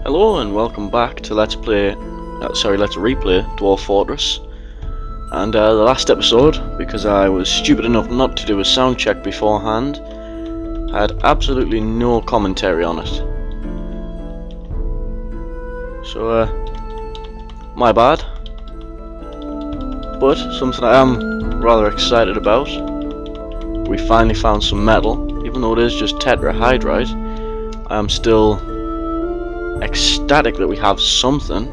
Hello and welcome back to Let's Replay Dwarf Fortress. And the last episode, because I was stupid enough not to do a sound check beforehand, had absolutely no commentary on it. So, my bad. But something I am rather excited about. We finally found some metal, even though it is just tetrahydrite. I am still ecstatic that we have something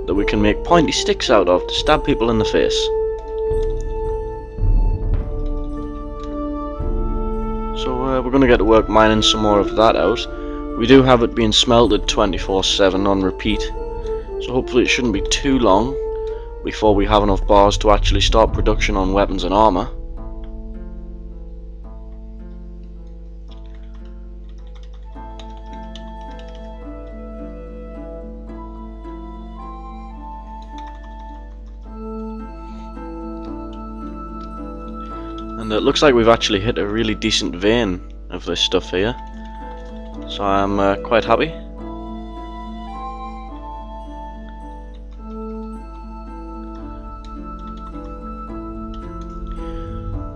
that we can make pointy sticks out of to stab people in the face. So we're going to get to work mining some more of that out. We do have it being smelted 24/7 on repeat, so hopefully it shouldn't be too long before we have enough bars to actually start production on weapons and armor. And it looks like we've actually hit a really decent vein of this stuff here, so I'm quite happy.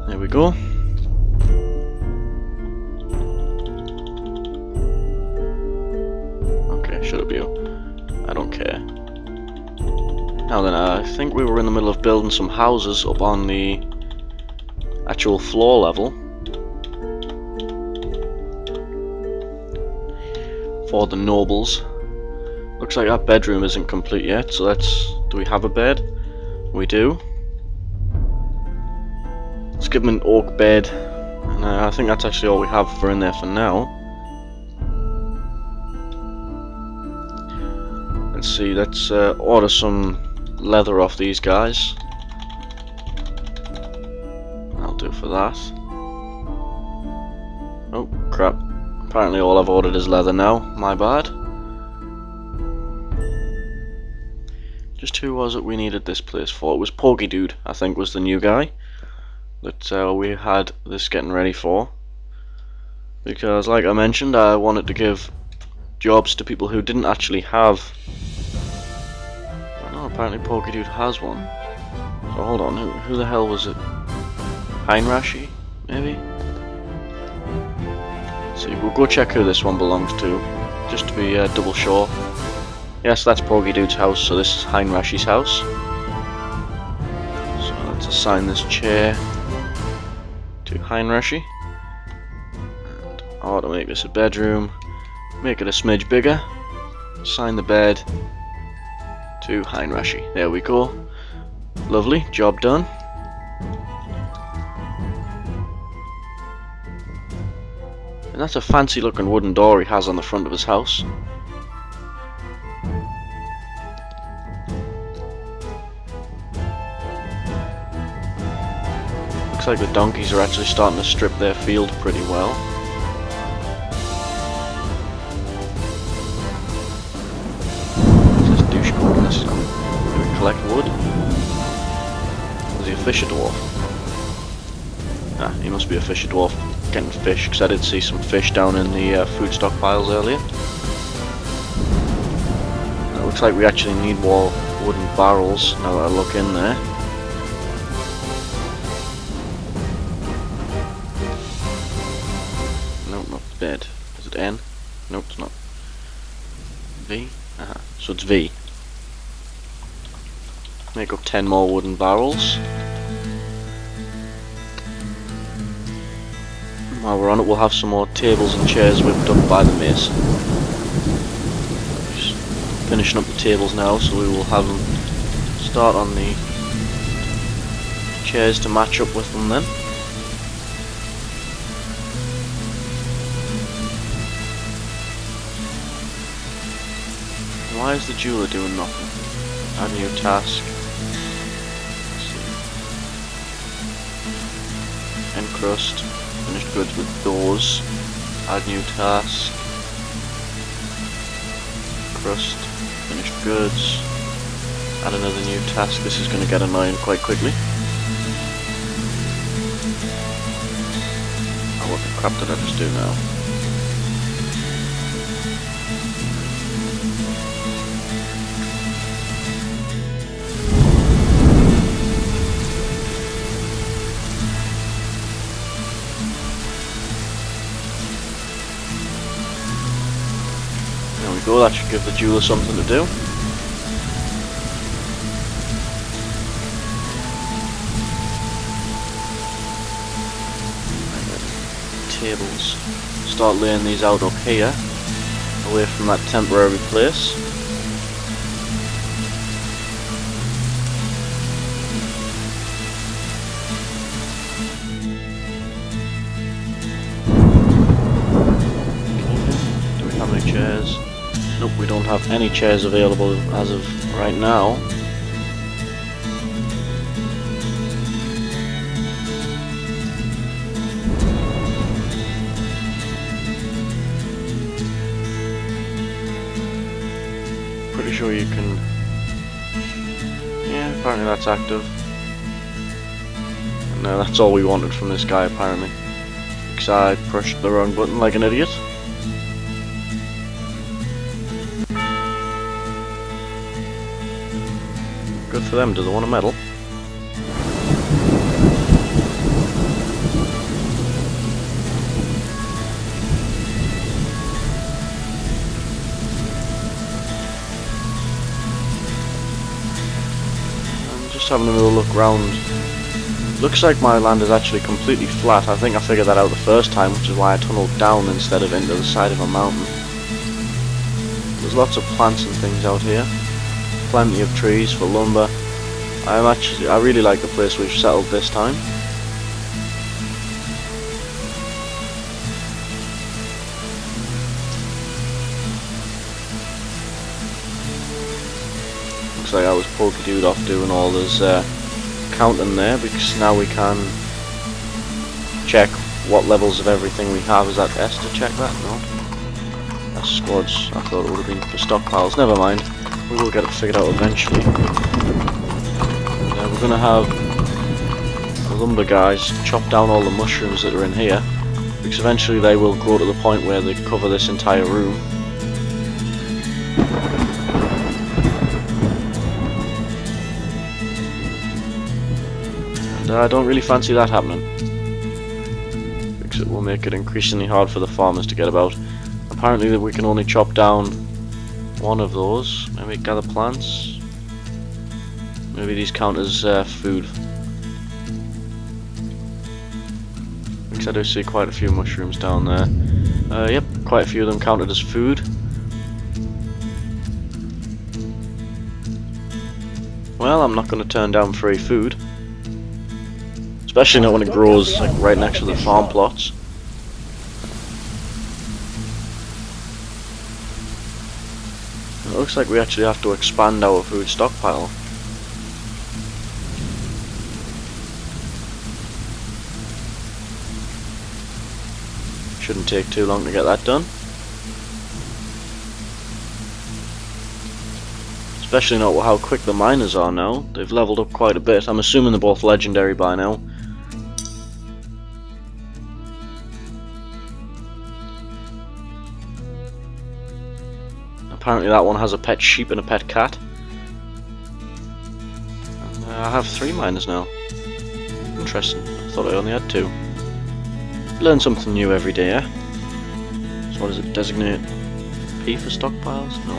There we go. Okay, should it be? I don't care. Now then, I think we were in the middle of building some houses up on the actual floor level for the nobles. Looks like our bedroom isn't complete yet, so do we have a bed? We do. Let's give them an oak bed, and I think that's actually all we have for in there for now. Let's see, let's order some leather off these guys. For that. Oh crap, apparently all I've ordered is leather now, my bad. Just who was it we needed this place for? It was Porky Dude, I think, was the new guy that we had this getting ready for, because like I mentioned, I wanted to give jobs to people who didn't actually have. I know apparently Porky Dude has one, so hold on, who the hell was it? Heinrashi, maybe? Let's see, we'll go check who this one belongs to, just to be double sure. Yes, that's Porgy Dude's house, so this is Heinrashi's house. So let's assign this chair to Heinrashi. And I ought to make this a bedroom, make it a smidge bigger, assign the bed to Heinrashi. There we go. Lovely, job done. And that's a fancy looking wooden door he has on the front of his house. Looks like the donkeys are actually starting to strip their field pretty well. What's this douche going this time? Do we collect wood? Is he a fisher dwarf? Ah, he must be a fisher dwarf. Getting fish, because I did see some fish down in the food stockpiles earlier. It looks like we actually need more wooden barrels now that I look in there. Nope, not bed. Is it N? Nope, it's not. V? So it's V. Make up 10 more wooden barrels. While we're on it, we'll have some more tables and chairs whipped up by the mason. Just finishing up the tables now, so we will have them start on the chairs to match up with them then. Why is the jeweler doing nothing? Add new task. Encrust. Finished goods with doors. Add new task. Crust. Finished goods. Add another new task. This is going to get annoying quite quickly. Oh, what the crap did I just do now? There we go, that should give the jeweler something to do. Tables. Start laying these out up here, away from that temporary place. Do we have any chairs? Nope, we don't have any chairs available as of right now. Pretty sure you can... Yeah, apparently that's active. No, that's all we wanted from this guy apparently. Because I pushed the wrong button like an idiot. Good for them, do they want a medal? Having a little look round. Looks like my land is actually completely flat. I think I figured that out the first time, which is why I tunneled down instead of into the side of a mountain. There's lots of plants and things out here. Plenty of trees for lumber. I really like the place we've settled this time. Looks like I was polka dude off doing all this counting there, because now we can check what levels of everything we have. Is that S to check that? No. That's squads. I thought it would have been for stockpiles. Never mind. We will get it figured out eventually. We're going to have the lumber guys chop down all the mushrooms that are in here, because eventually they will grow to the point where they cover this entire room. I don't really fancy that happening, because it will make it increasingly hard for the farmers to get about. Apparently that we can only chop down one of those. Maybe gather plants. Maybe these count as food, because I do see quite a few mushrooms down there. Yep, quite a few of them counted as food. Well, I'm not going to turn down free food. Especially not when it grows like right next to the farm plots. It looks like we actually have to expand our food stockpile. Shouldn't take too long to get that done. Especially not how quick the miners are now. They've leveled up quite a bit. I'm assuming they're both legendary by now. Apparently that one has a pet sheep and a pet cat. And, I have 3 miners now. Interesting. I thought I only had 2. Learn something new every day, eh? So what does it designate? P for stockpiles? No.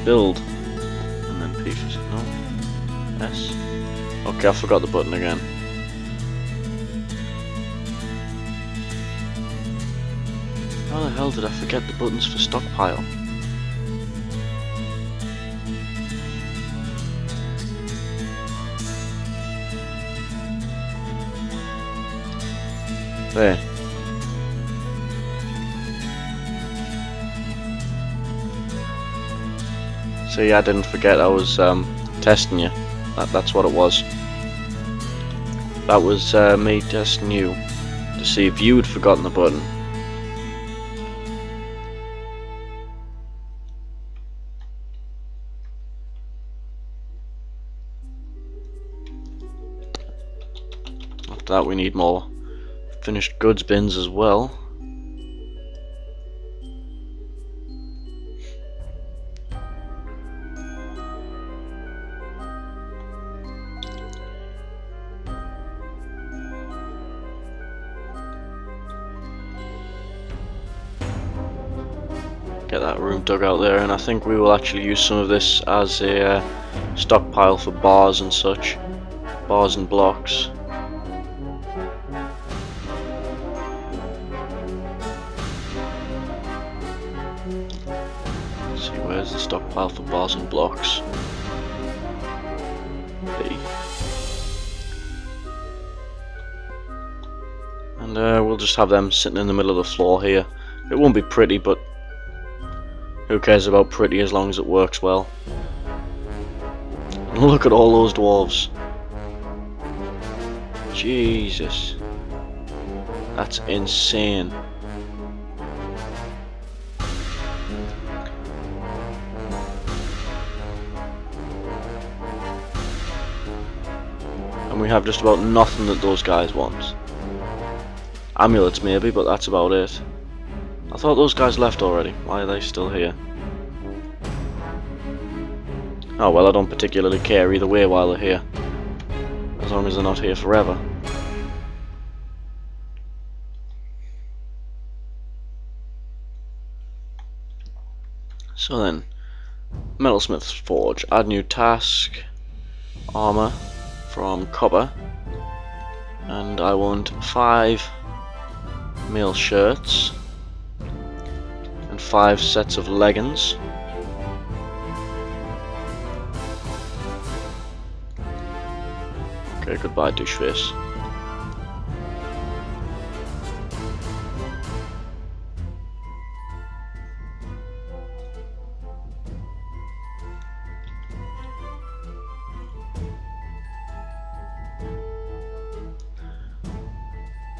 Build. And then P for... no. S. Okay, I forgot the button again. How the hell did I forget the buttons for stockpile? There. See, I didn't forget, I was testing you. That's what it was. That was me testing you to see if you had forgotten the button. After that we need more finished goods bins as well. get that room dug out there, and I think we will actually use some of this as a stockpile for bars and such. Bars and blocks. Let's see, where's the stockpile for bars and blocks? B. And we'll just have them sitting in the middle of the floor here. It won't be pretty, but who cares about pretty as long as it works well. And look at all those dwarves. Jesus. That's insane. And we have just about nothing that those guys want. Amulets maybe, but that's about it. I thought those guys left already. Why are they still here? Oh well, I don't particularly care either way while they're here. As long as they're not here forever. So then, Metalsmith's Forge. Add new task. Armor from copper. And I want 5 mail shirts. And 5 sets of leggings. Okay, goodbye, doucheface.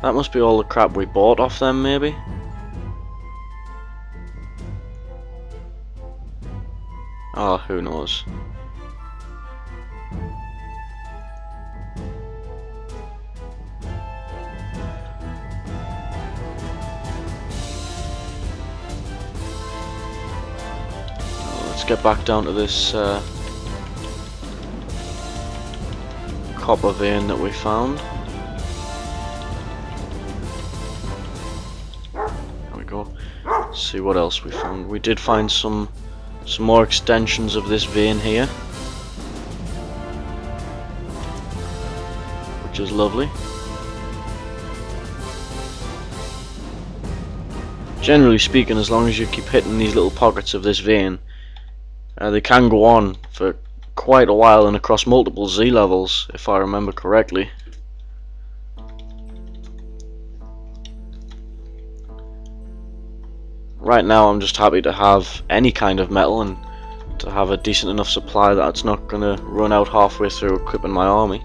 That must be all the crap we bought off them, maybe? Oh, who knows? Let's get back down to this copper vein that we found. There we go. Let's see what else we found. We did find some more extensions of this vein here, which is lovely. Generally speaking, as long as you keep hitting these little pockets of this vein, they can go on for quite a while and across multiple Z levels, if I remember correctly. Right now I'm just happy to have any kind of metal and to have a decent enough supply that it's not going to run out halfway through equipping my army.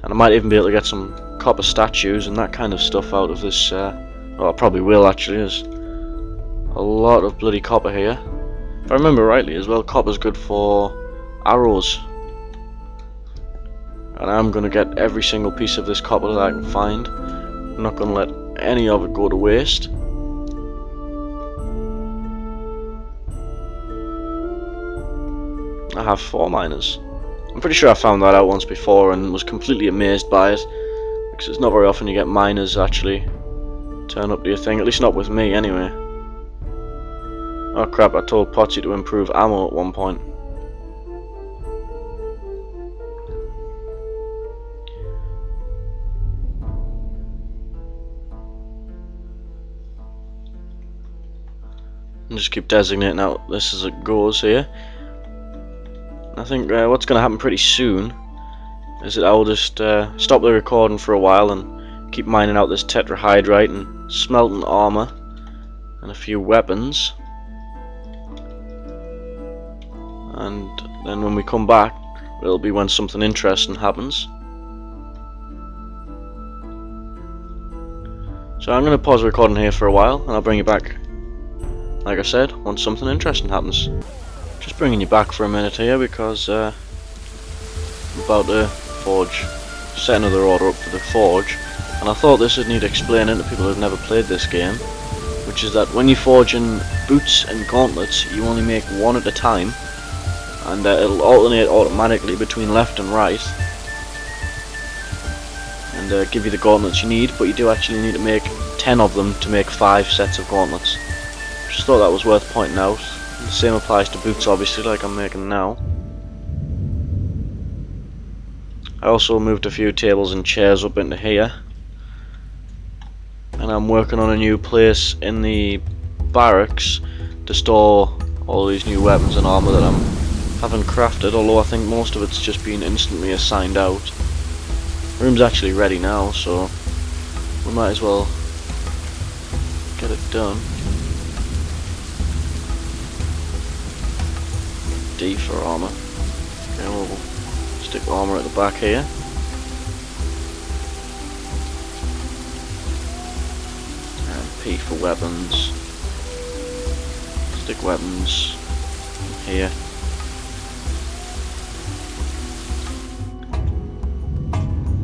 And I might even be able to get some copper statues and that kind of stuff out of this. Well, I probably will actually. There's a lot of bloody copper here. If I remember rightly as well, copper's good for arrows. And I'm going to get every single piece of this copper that I can find. I'm not going to let any of it go to waste. I have 4 miners. I'm pretty sure I found that out once before and was completely amazed by it, because it's not very often you get miners actually turn up to your thing, at least not with me anyway. Oh crap, I told Potsy to improve ammo at one point. And just keep designating out this as it goes here. I think what's going to happen pretty soon is that I will just stop the recording for a while and keep mining out this tetrahydrite and smelting armor and a few weapons. And then when we come back, it'll be when something interesting happens. So I'm going to pause the recording here for a while and I'll bring you back, like I said, once something interesting happens. Just bringing you back for a minute here because I'm about to set another order up for the forge, and I thought this would need explaining to people who've never played this game, which is that when you forge in boots and gauntlets, you only make one at a time, and it'll alternate automatically between left and right, and give you the gauntlets you need, but you do actually need to make 10 of them to make 5 sets of gauntlets, which Just thought that was worth pointing out. The same applies to boots, obviously, like I'm making now. I also moved a few tables and chairs up into here. And I'm working on a new place in the barracks to store all these new weapons and armour that I haven't crafted, although I think most of it's just been instantly assigned out. The room's actually ready now, so we might as well get it done. D for armour. Okay, we'll stick armour at the back here. P for weapons. Stick weapons here.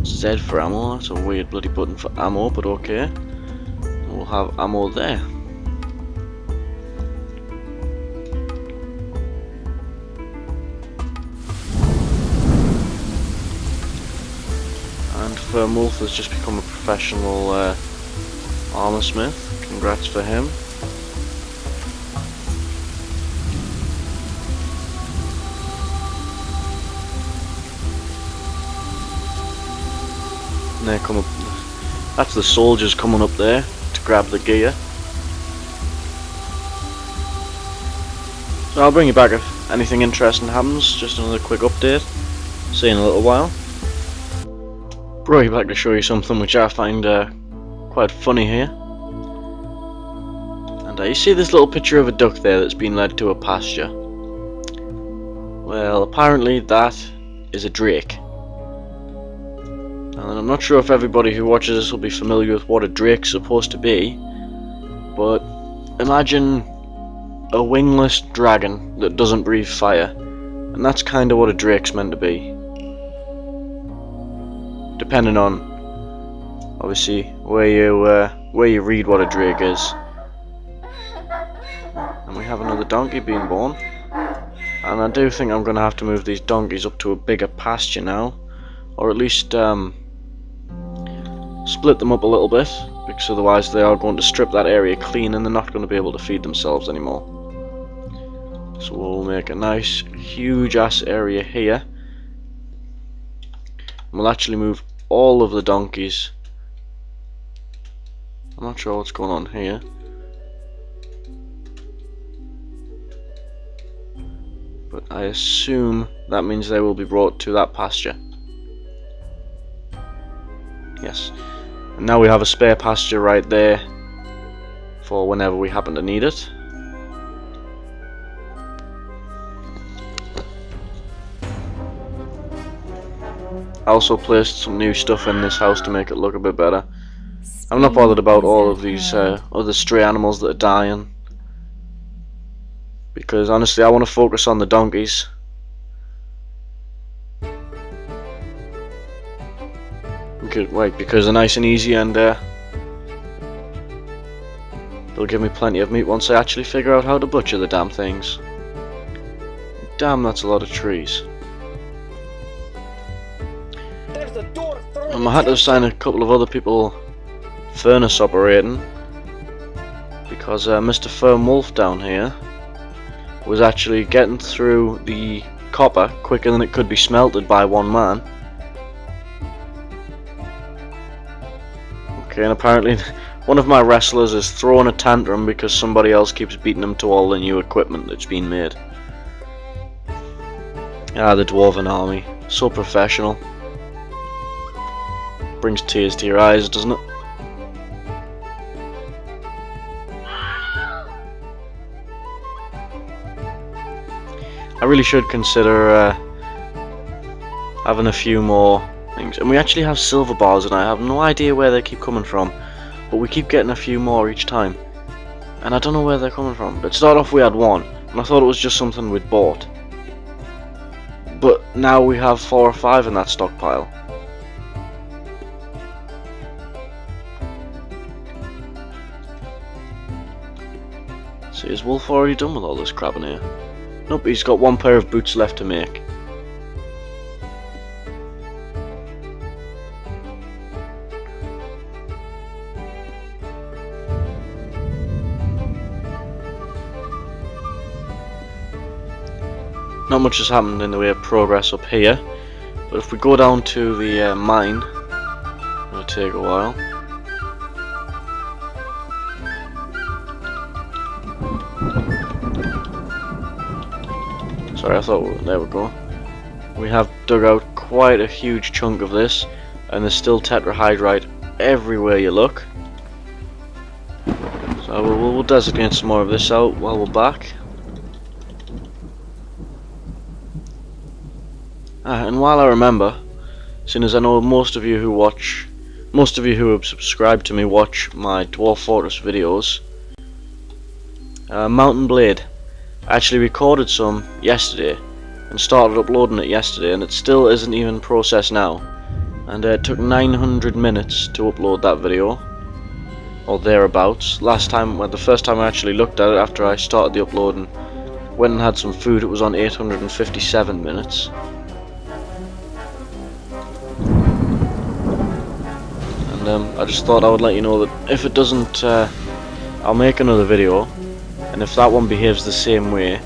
Z for ammo. That's a weird bloody button for ammo, but okay. We'll have ammo there. And Wolf has just become a professional armor smith. Congrats for him. And they come up. That's the soldiers coming up there to grab the gear. So I'll bring you back if anything interesting happens. Just another quick update. See you in a little while. Brought you back to show you something which I find quite funny here. And you see this little picture of a duck there that's been led to a pasture. Well, apparently that is a drake. And I'm not sure if everybody who watches this will be familiar with what a drake's supposed to be, but imagine a wingless dragon that doesn't breathe fire, and that's kind of what a drake's meant to be. Depending on, obviously, where you read what a drake is. And we have another donkey being born. And I do think I'm going to have to move these donkeys up to a bigger pasture now. Or at least split them up a little bit. Because otherwise they are going to strip that area clean and they're not going to be able to feed themselves anymore. So we'll make a nice huge ass area here. And we'll actually move all of the donkeys. I'm not sure what's going on here. But I assume that means they will be brought to that pasture. Yes. And now we have a spare pasture right there for whenever we happen to need it. I also placed some new stuff in this house to make it look a bit better. I'm not bothered about all of these other stray animals that are dying. Because honestly, I want to focus on the donkeys. Because they're nice and easy and they'll give me plenty of meat once I actually figure out how to butcher the damn things. Damn, that's a lot of trees. I had to assign a couple of other people furnace operating. Because Mr. Firm Wolf down here was actually getting through the copper quicker than it could be smelted by one man. Okay, and apparently one of my wrestlers is throwing a tantrum because somebody else keeps beating him to all the new equipment that's been made. Ah, the Dwarven army. So professional. Brings tears to your eyes, doesn't it? I really should consider having a few more things. And we actually have silver bars and I have no idea where they keep coming from. But we keep getting a few more each time. And I don't know where they're coming from. But to start off we had one. And I thought it was just something we'd bought. But now we have 4 or 5 in that stockpile. See, is Wolf already done with all this crap in here? Nope, he's got 1 pair of boots left to make. not much has happened in the way of progress up here, but if we go down to the mine, it'll take a while. Sorry, I thought, there we go. We have dug out quite a huge chunk of this, and there's still tetrahydrite everywhere you look. So we'll designate some more of this out while we're back. And while I remember, seeing as I know most of you who have subscribed to me watch my Dwarf Fortress videos, Mountain Blade. I actually recorded some yesterday and started uploading it yesterday, and it still isn't even processed now. And it took 900 minutes to upload that video, or thereabouts. The first time I actually looked at it after I started the uploading, went and had some food, it was on 857 minutes. And I just thought I would let you know that if it doesn't, I'll make another video, and if that one behaves the same way,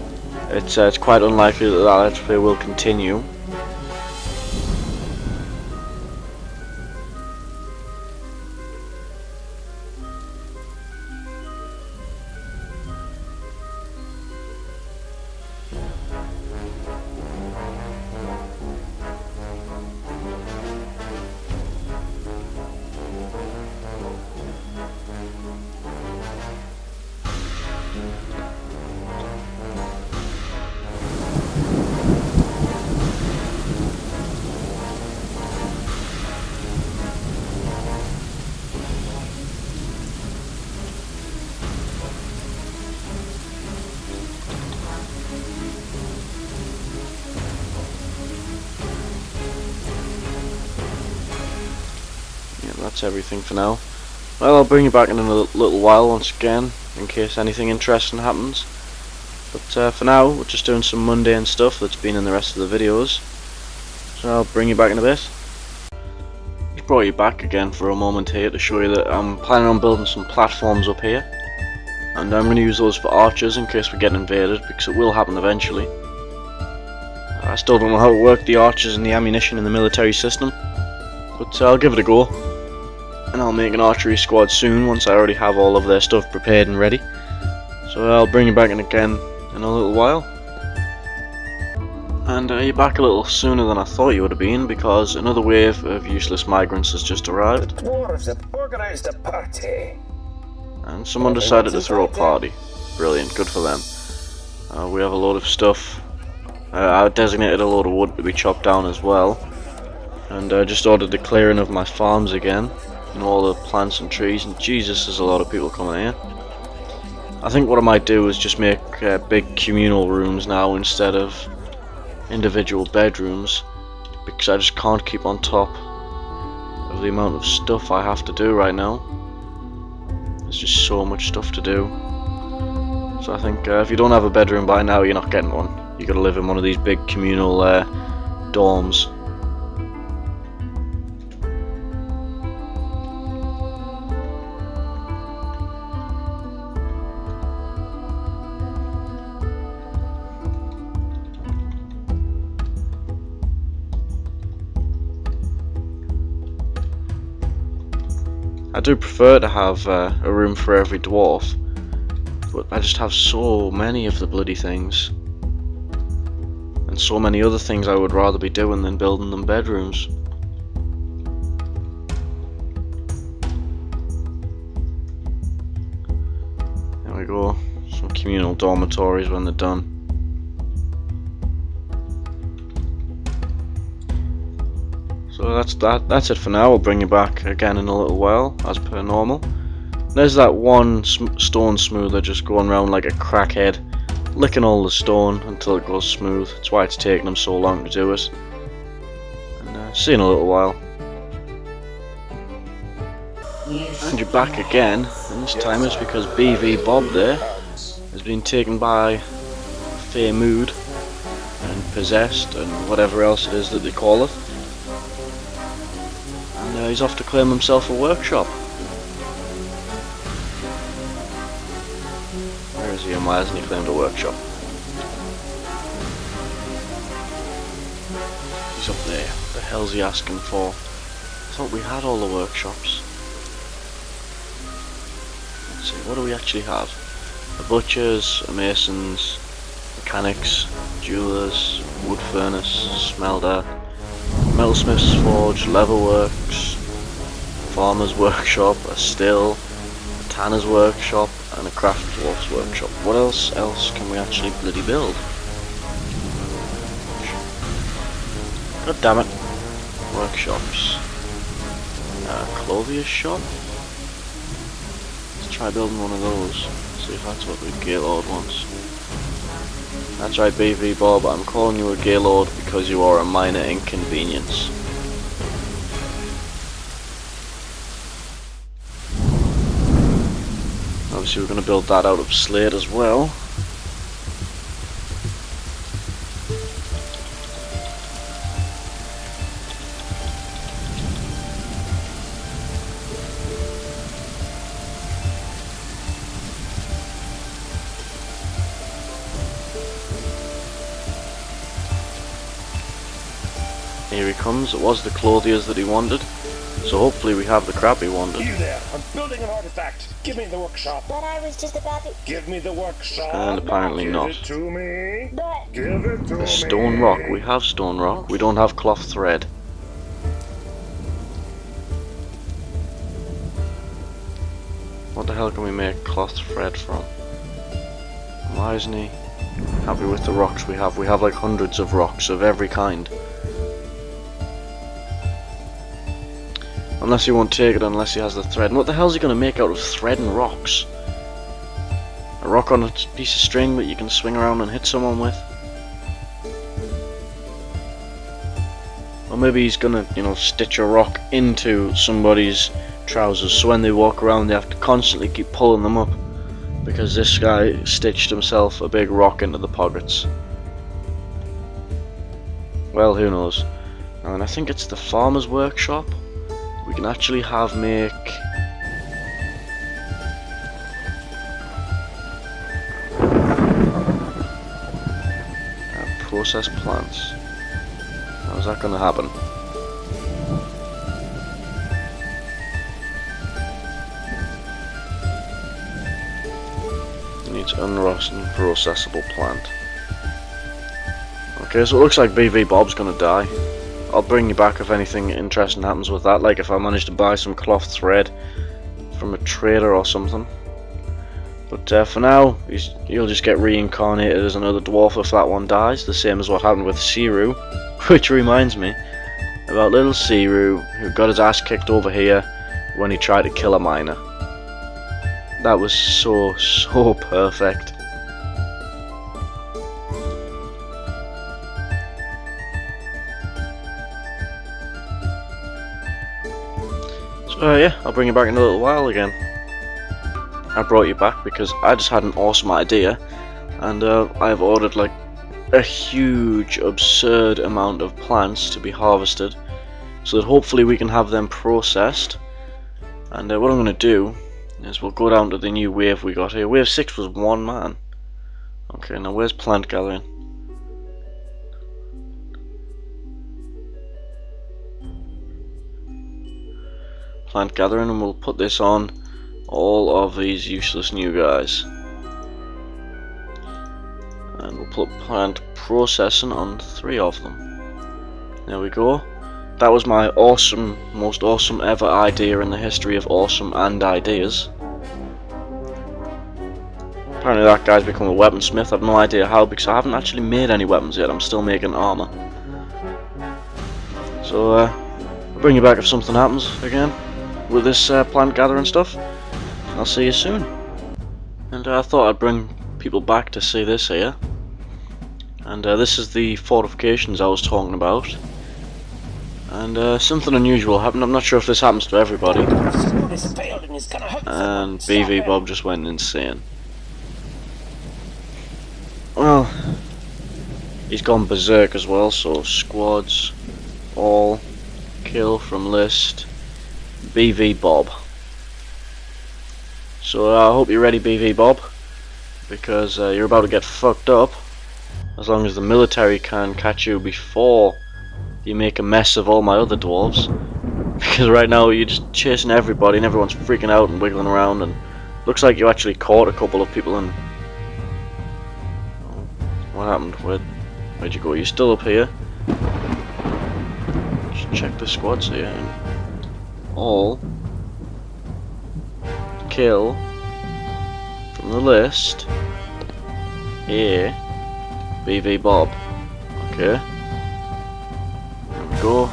it's quite unlikely that Let's Play will continue. That's everything for now. Well, I'll bring you back in a little while once again, in case anything interesting happens. But for now, we're just doing some mundane stuff that's been in the rest of the videos. So I'll bring you back in a bit. Just brought you back again for a moment here to show you that I'm planning on building some platforms up here. And I'm going to use those for archers in case we get invaded, because it will happen eventually. I still don't know how to work the archers and the ammunition in the military system, but I'll give it a go. And I'll make an archery squad soon once I already have all of their stuff prepared and ready. So I'll bring you back in again in a little while. And you're back a little sooner than I thought you would have been, because another wave of useless migrants has just arrived. The dwarves have organized a party. And someone decided to throw a party. Brilliant, good for them. We have a load of stuff. I designated a load of wood to be chopped down as well. And I just ordered the clearing of my farms again. And all the plants and trees, and Jesus, there's a lot of people coming here. I think what I might do is just make big communal rooms now instead of individual bedrooms, because I just can't keep on top of the amount of stuff I have to do right now. There's just so much stuff to do. So I think if you don't have a bedroom by now, you're not getting one. You gotta live in one of these big communal dorms. I do prefer to have a room for every dwarf, but I just have so many of the bloody things. And so many other things I would rather be doing than building them bedrooms. There we go, some communal dormitories when they're done. So that's it for now. I'll bring you back again in a little while, as per normal. There's that one stone smoother just going around like a crackhead, licking all the stone until it goes smooth. That's why it's taking them so long to do it. And see you in a little while. And you're back again, and this time it's because BV Bob there has been taken by Fair Mood and possessed and whatever else it is that they call it. And he's off to claim himself a workshop. Where is he and why hasn't he claimed a workshop? he's up there. What the hell's he asking for? I thought we had all the workshops. Let's see, what do we actually have? A butcher's, a mason's, mechanics, jewelers, wood furnace, smelter, metalsmith's forge, leatherworks, farmer's workshop, a still, a tanner's workshop, and a craft dwarf's workshop. What else can we actually bloody build? God damn it. Workshops. Clothier's shop? Let's try building one of those. See if that's what the Gaylord wants. That's right, BV Bob, I'm calling you a Gaylord because you are a minor inconvenience. Obviously we're going to build that out of slate as well. Here he comes. It was the clothiers that he wanted, so hopefully we have the crap he wanted. You there! I'm building an artifact. Give me the workshop. But I was just about to... Give me the workshop. And apparently not. Give it to me. But... Give it to me. Stone rock. We have stone rock. We don't have cloth thread. What the hell can we make cloth thread from? Why isn't he happy with the rocks we have? We have like hundreds of rocks of every kind. Unless he won't take it unless he has the thread. And what the hell is he going to make out of thread and rocks? A rock on a piece of string that you can swing around and hit someone with? Or maybe he's going to, you know, stitch a rock into somebody's trousers, so when they walk around they have to constantly keep pulling them up because this guy stitched himself a big rock into the pockets. Well, who knows. And I think it's the farmer's workshop. We can actually have make process plants. How's that gonna happen? Needs unrotten processable plant. Okay, so it looks like BV Bob's gonna die. I'll bring you back if anything interesting happens with that, like if I manage to buy some cloth thread from a trader or something. But for now, he'll just get reincarnated as another dwarf if that one dies, the same as what happened with Siru, which reminds me about little Siru who got his ass kicked over here when he tried to kill a miner. That was so perfect. So yeah, I'll bring you back in a little while again. I brought you back because I just had an awesome idea, and I've ordered like a huge, absurd amount of plants to be harvested, so that hopefully we can have them processed. And what I'm going to do is we'll go down to the new wave we got here. Wave 6 was 1 man. Okay, now where's plant gathering? Plant gathering, and we'll put this on all of these useless new guys. And we'll put plant processing on 3 of them. There we go. That was my awesome, most awesome ever idea in the history of awesome and ideas. Apparently that guy's become a weaponsmith. I have no idea how, because I haven't actually made any weapons yet. I'm still making armor. So I'll bring you back if something happens again with this plant gathering stuff. I'll see you soon. And I thought I'd bring people back to see this here. And this is the fortifications I was talking about. And something unusual happened. I'm not sure if this happens to everybody. And BV Bob just went insane. Well, he's gone berserk as well, so squads, all, kill from list, BV Bob. So I hope you're ready, BV Bob, because you're about to get fucked up, as long as the military can catch you before you make a mess of all my other dwarves. Because right now you're just chasing everybody and everyone's freaking out and wiggling around, and looks like you actually caught a couple of people. And what happened? Where'd you go? You're still up here. Just check the squads here. All kill from the list A BV Bob. Okay. There we go.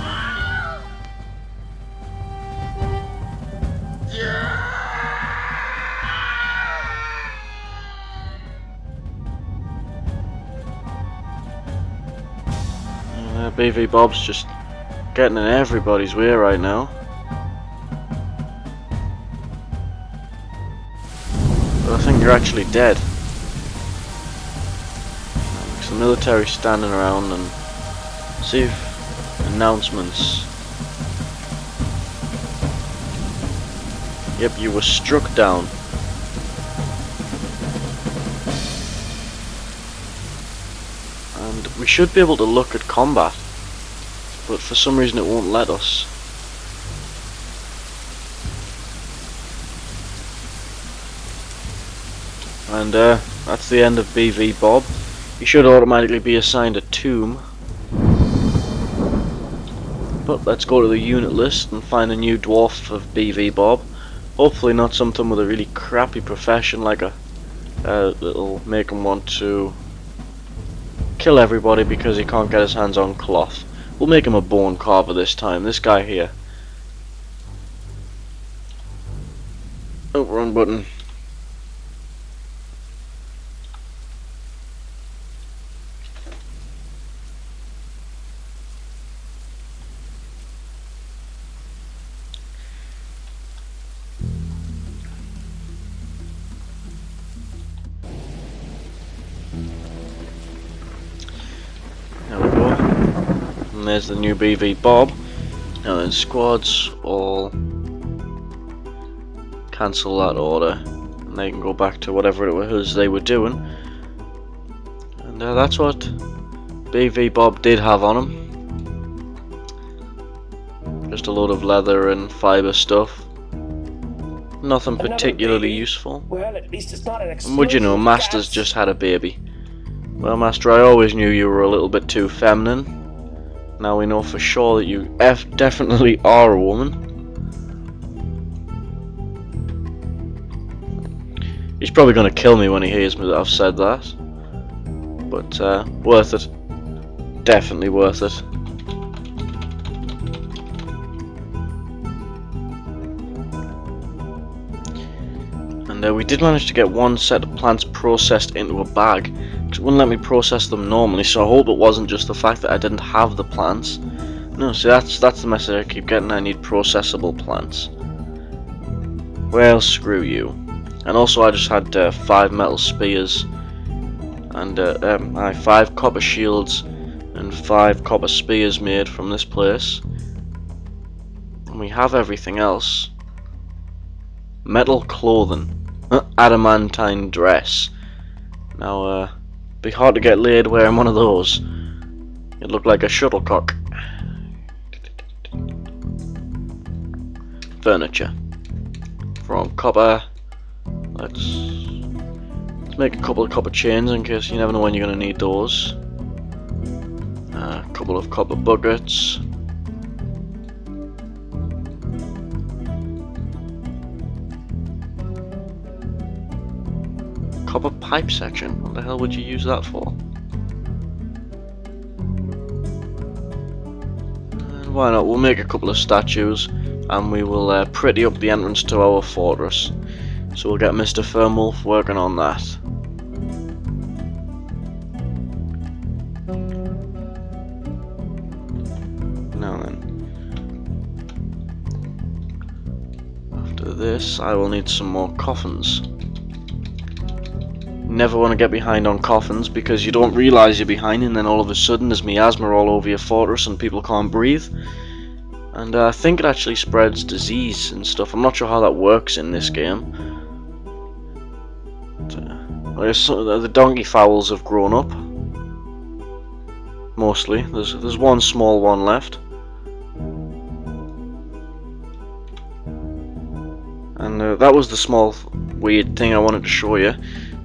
BV Bob's just getting in everybody's way right now. But I think you're actually dead. There's the military standing around and see if announcements. Yep, you were struck down. And we should be able to look at combat, but for some reason it won't let us. And that's the end of BV Bob. He should automatically be assigned a tomb. But let's go to the unit list and find a new dwarf of BV Bob. Hopefully not something with a really crappy profession like that'll make him want to kill everybody because he can't get his hands on cloth. We'll make him a bone carver this time. This guy here. Oh, wrong button. There we go. And there's the new BV Bob. Now then, squads all cancel that order, and they can go back to whatever it was they were doing. And that's what BV Bob did have on him. Just a load of leather and fibre stuff. Nothing particularly useful. Well, at least it's not an And would you know, Master's just had a baby. Well, Master, I always knew you were a little bit too feminine. Now we know for sure that you definitely are a woman. He's probably going to kill me when he hears me that I've said that. But, worth it. Definitely worth it. And we did manage to get one set of plants processed into a bag. It wouldn't let me process them normally, so I hope it wasn't just the fact that I didn't have the plants. No, see, that's the message I keep getting. I need processable plants. Well, screw you. And also I just had 5 metal spears and 5 copper shields and 5 copper spears made from this place. And we have everything else. Metal clothing. Adamantine dress. Now, be hard to get laid wearing one of those. It looked like a shuttlecock. Furniture. From copper. Let's make a couple of copper chains in case you never know when you're going to need those. A couple of copper buckets. Copper pipe section. What the hell would you use that for? And why not? We'll make a couple of statues and we will pretty up the entrance to our fortress. So we'll get Mr. Firmwolf working on that. Now then. After this, I will need some more coffins. Never want to get behind on coffins because you don't realise you're behind and then all of a sudden there's miasma all over your fortress and people can't breathe. And I think it actually spreads disease and stuff. I'm not sure how that works in this game. The donkey fowls have grown up. mostly. There's one small one left. And that was the small weird thing I wanted to show you.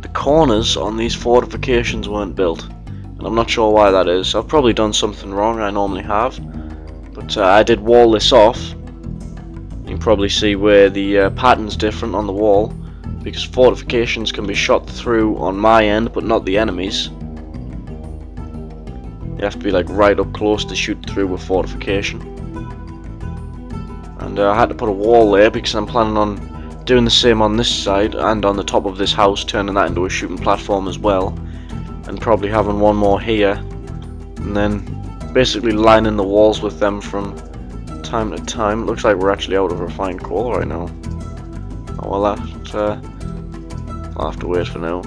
The corners on these fortifications weren't built. And I'm not sure why that is. I've probably done something wrong, I normally have. But I did wall this off. You can probably see where the pattern's different on the wall. Because fortifications can be shot through on my end, but not the enemies. You have to be like right up close to shoot through a fortification. And I had to put a wall there because I'm planning on doing the same on this side and on the top of this house, turning that into a shooting platform as well. And probably having one more here. And then basically lining the walls with them from time to time. It looks like we're actually out of refined coal right now. Oh well, I'll have to wait for now.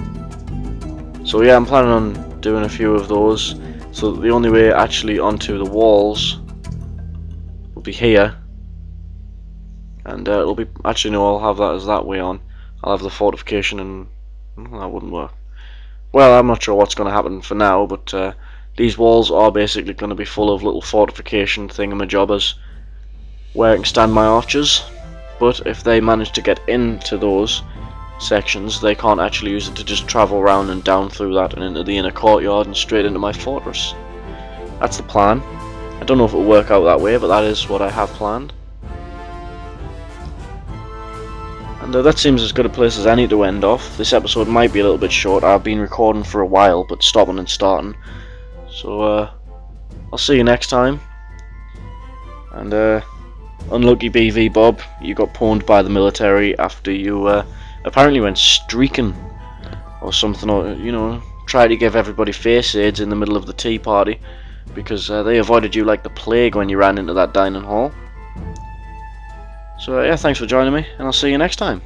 So yeah, I'm planning on doing a few of those. So the only way actually onto the walls will be here. And it'll be, actually no, I'll have that as that way on. I'll have the fortification and that wouldn't work. Well, I'm not sure what's going to happen for now, but these walls are basically going to be full of little fortification thingamajobbers where I can stand my archers. But if they manage to get into those sections, they can't actually use it to just travel around and down through that and into the inner courtyard and straight into my fortress. That's the plan. I don't know if it'll work out that way, but that is what I have planned. And that seems as good a place as any to end off. This episode might be a little bit short. I've been recording for a while, but stopping and starting. So I'll see you next time. And unlucky BV Bob, you got pwned by the military after you apparently went streaking or something, or you know, tried to give everybody face aids in the middle of the tea party because they avoided you like the plague when you ran into that dining hall. So yeah, thanks for joining me, and I'll see you next time.